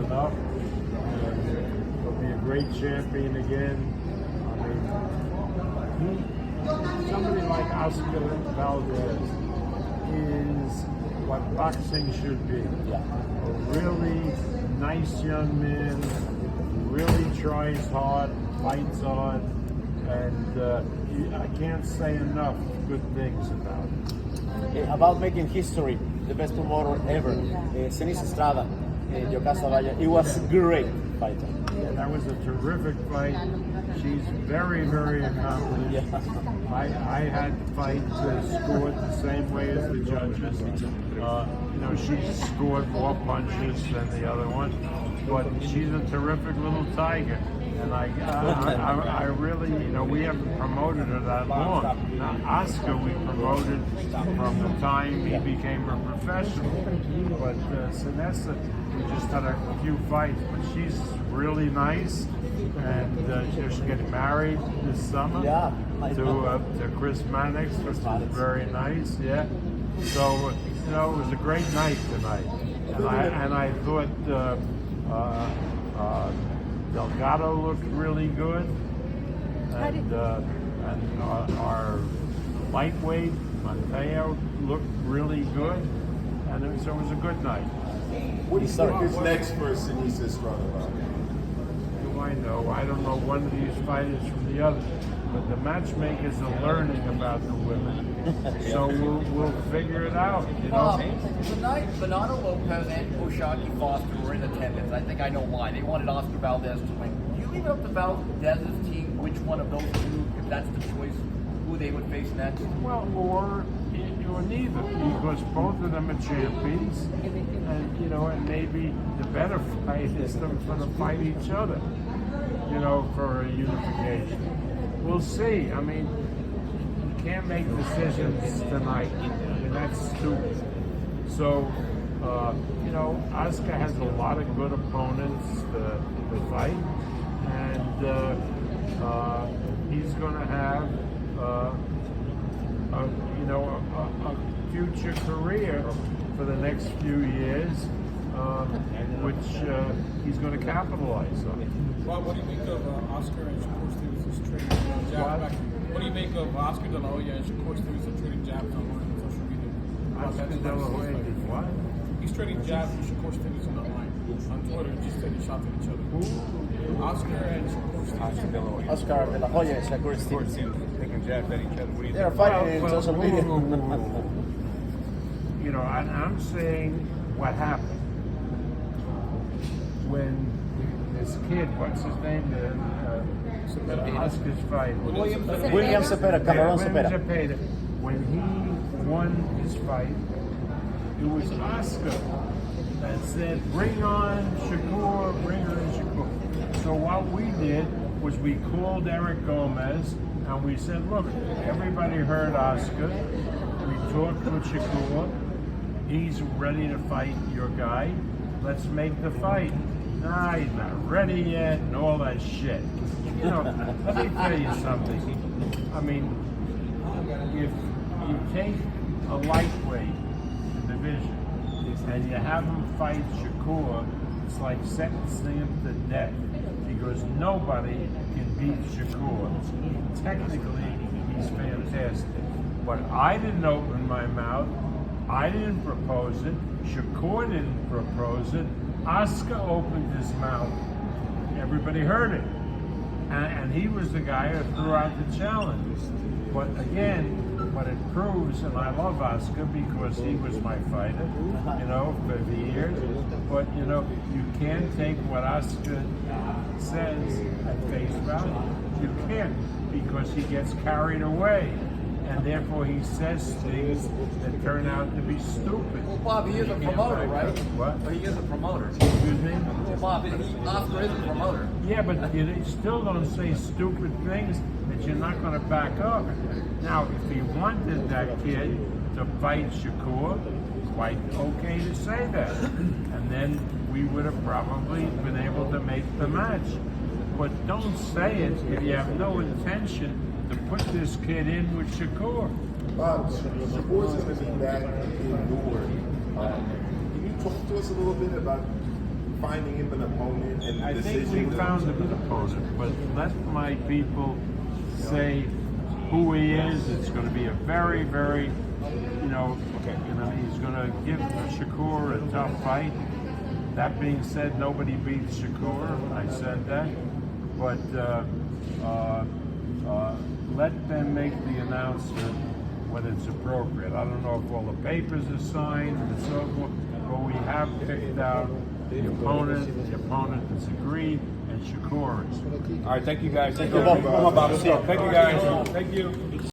enough. He'll be a great champion again. I mean, somebody like Oscar Valdez is what boxing should be. A really nice young man, really tries hard, fights hard, and I can't say enough good things about him. About making history, the best promoter ever, Cenis Estrada, Yocasta Valle. It was a great fight. Yeah, that was a terrific fight. She's very, very accomplished. Yeah. I had the fight scored the same way as the judges. She scored more punches than the other one, but she's a terrific little tiger. And I really, we haven't promoted her that long. Now, Oscar, we promoted from the time he became a professional. But Sinessa, we just had a few fights. But she's really nice, and she's getting married this summer to Chris Mannix, which is very nice. Yeah. So it was a great night tonight, and I thought. Delgado looked really good, and our lightweight Mateo looked really good, and so it was a good night. What do you think is next for Cenis Estrada? Do I know? I don't know one of these fighters from the other, but the matchmakers are learning about the women, so we'll figure it out. Tonight, Fernando Lopez and Oshaki Foster were in attendance. I think I know why. They wanted Oscar Valdez to win. Do you leave it up to Valdez's team which one of those two, if that's the choice, who they would face next? Well, or neither, because both of them are champions, and maybe the better fight is them for to fight each other, for a unification. We'll see. I mean, you can't make decisions tonight. I mean, that's stupid. So, Oscar has a lot of good opponents to fight, and he's going to have a future career for the next few years, which he's going to capitalize on. Well, what do you make of Oscar and Shakur Stevens trading jabs back? What do you make of Oscar De La Hoya and Shakur Stevens trading jabs on social media? Oscar De La Hoya did what? He's trading jabs with Shakur Stevens online on Twitter, just taking shots at each other. Who? Oscar and Shakur Stevens. Oscar De La Hoya and Shakur Stevens taking jabs at each other. What do you They're fighting in social media. I'm saying what happened when this kid, what's his name, Oscar's fight, William Zepeda, Cameron Zepeda. When he won his fight, it was Oscar that said, "Bring on Shakur, bring on Shakur." So what we did was we called Eric Gomez and we said, "Look, everybody heard Oscar. We talked with Shakur. He's ready to fight your guy. Let's make the fight." Nah, he's not ready yet, and all that shit. Let me tell you something. I mean, if you take a lightweight division and you have him fight Shakur, it's like sentencing him to death because nobody can beat Shakur. Technically, he's fantastic. But I didn't open my mouth. I didn't propose it. Shakur didn't propose it. Oscar opened his mouth. Everybody heard it. And he was the guy who threw out the challenge. But again, what it proves, and I love Oscar because he was my fighter, for the years. But, you can't take what Oscar says at face value. You can't, because he gets carried away. And therefore he says things that turn out to be stupid. Well, Bob, he is a promoter, right? What? But he is a promoter. Excuse me? Well, Bob, Oscar is a promoter. Yeah, but you still don't say stupid things that you're not going to back up. Now, if he wanted that kid to fight Shakur, quite okay to say that. And then we would have probably been able to make the match. But don't say it if you have no intention to put this kid in with Shakur. Shakur's going to be back in Newark. Can you talk to us a little bit about finding him an opponent and the I think decision? we found him an opponent, but let my people say who he is. It's going to be a very, very, he's going to give Shakur a tough fight. That being said, nobody beats Shakur. I said that, but let them make the announcement when it's appropriate. I don't know if all the papers are signed and so forth, but we have picked out the opponent has agreed, and Shakur is. All right, thank you guys. Thank you. Thank you guys. Thank you.